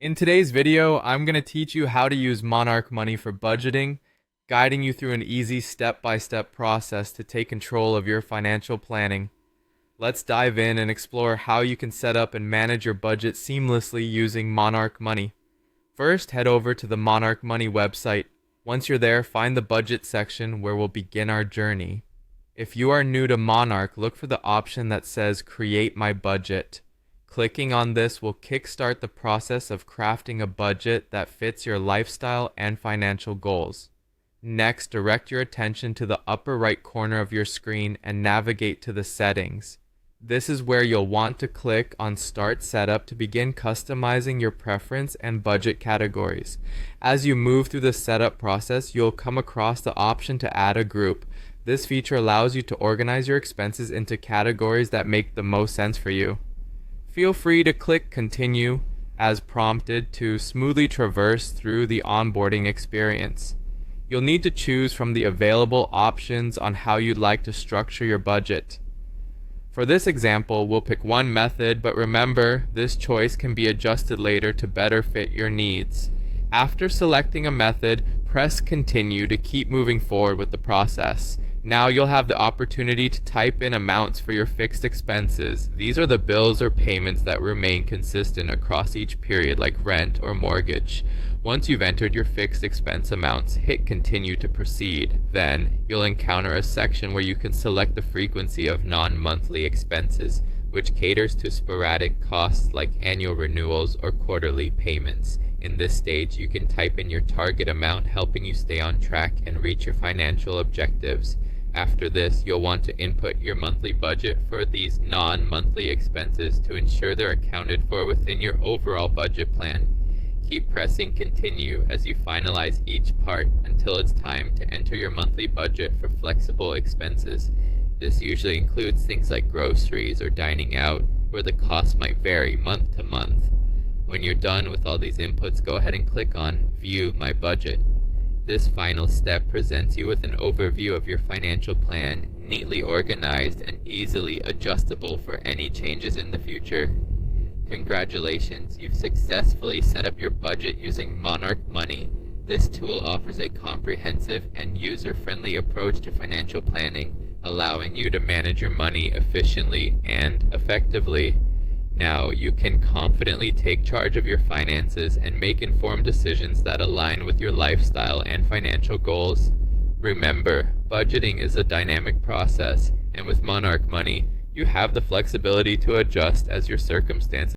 In today's video, I'm going to teach you how to use Monarch Money for budgeting, guiding you through an easy step-by-step process to take control of your financial planning. Let's dive in and explore how you can set up and manage your budget seamlessly using Monarch Money. First, head over to the Monarch Money website. Once you're there, find the budget section where we'll begin our journey. If you are new to Monarch, look for the option that says Create My Budget. Clicking on this will kickstart the process of crafting a budget that fits your lifestyle and financial goals. Next, direct your attention to the upper right corner of your screen and navigate to the settings. This is where you'll want to click on Start Setup to begin customizing your preference and budget categories. As you move through the setup process, you'll come across the option to add a group. This feature allows you to organize your expenses into categories that make the most sense for you. Feel free to click Continue as prompted to smoothly traverse through the onboarding experience. You'll need to choose from the available options on how you'd like to structure your budget. For this example, we'll pick one method, but remember, this choice can be adjusted later to better fit your needs. After selecting a method, press Continue to keep moving forward with the process. Now you'll have the opportunity to type in amounts for your fixed expenses. These are the bills or payments that remain consistent across each period, like rent or mortgage. Once you've entered your fixed expense amounts, hit Continue to proceed. Then, you'll encounter a section where you can select the frequency of non-monthly expenses, which caters to sporadic costs like annual renewals or quarterly payments. In this stage, you can type in your target amount, helping you stay on track and reach your financial objectives. After this, you'll want to input your monthly budget for these non-monthly expenses to ensure they're accounted for within your overall budget plan. Keep pressing Continue as you finalize each part until it's time to enter your monthly budget for flexible expenses. This usually includes things like groceries or dining out, where the cost might vary month to month. When you're done with all these inputs, go ahead and click on View My Budget. This final step presents you with an overview of your financial plan, neatly organized and easily adjustable for any changes in the future. Congratulations, you've successfully set up your budget using Monarch Money. This tool offers a comprehensive and user-friendly approach to financial planning, allowing you to manage your money efficiently and effectively. Now you can confidently take charge of your finances and make informed decisions that align with your lifestyle and financial goals. Remember, budgeting is a dynamic process, and with Monarch Money, you have the flexibility to adjust as your circumstances